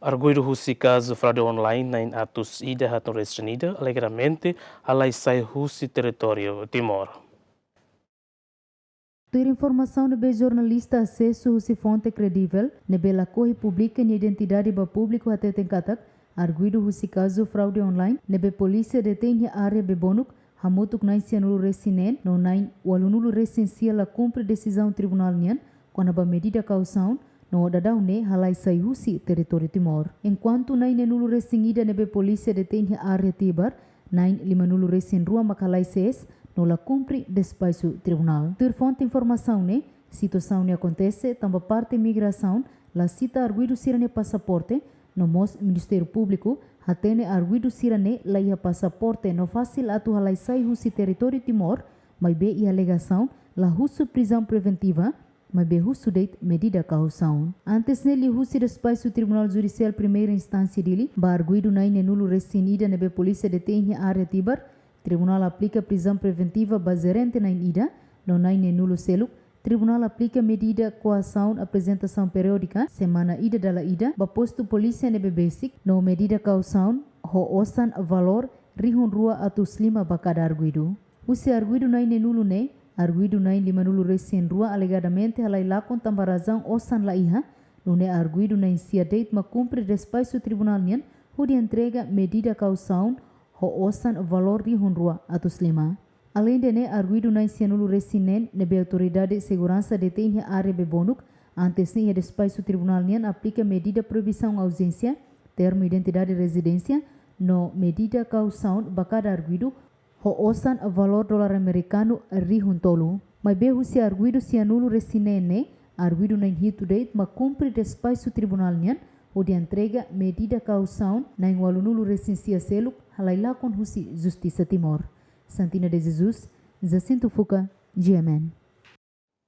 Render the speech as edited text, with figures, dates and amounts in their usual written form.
Arguidu husi kazu fraude online nain atus ida hatun restenida, alegadamente halai husi territóriu Timór. Ter informação de jornalista acesso a fonte credível, nebela corre publica em identidade ba público até tem katak, arguido husi caso fraude online, nebe polícia detém a área bebonuk, hamutuk nain sianulu resinen, no nain walunulu resensia la cumpre decisão tribunal nian, quando ba medida caução, no dadau ne halai husi territóriu Timór. Enquanto nain nenulu resinida nebe polícia detém a área tibar, nain limanulu resen rua makalai ses, no la cumpre despacho tribunal. Ter fonte informação ne, situação ne acontece, tamba parte imigração, la cita arguido sirane passaporte, no mos Ministério Público, hatene arguido sirane la ia passaporte no fácil atu halai husi territóriu Timór, mas be e alegação, la husu prisão preventiva, mas be husu date medida caução. Antes nele husi despacho Tribunal Judicial primeira instância dele, ba arguido naine nulo resinida nebe polícia detém a área tibar, Tribunal aplica prisão preventiva baserente na ida, no naine nulo selo. Tribunal aplica medida coação apresentação periódica, semana ida dala ida, baposto polícia nebe basic, no medida caução, ho osan valor, rihun rua atus lima bakada arguido. Usi arguido naine nulo ne, arguido nain lima nulo recien rua alegadamente halai lakon tambarazão osan la iha, no ne arguido nain sia date ma cumpre despacho tribunal nian, hudi entrega medida caução, ho osan valor di hunrua atus lima. Além de ne arguido na insianulu resinen nebe autoridade de segurança detém a área bebonuk, antes ne despacho tribunal nian aplica medida proibição ausência, termo identidade de residência, no medida caução bakada arguido, ho osan valor dolar americano rihuntolo. Mas be husi arguido sianulu resinen ne, arguido na hito date ma cumpre despacho tribunal nian, o de entrega medida caução na walunulu recensia selo halai lakon husi justiça Timór. Santina de Jesus, Jacinto Fuca, GMN.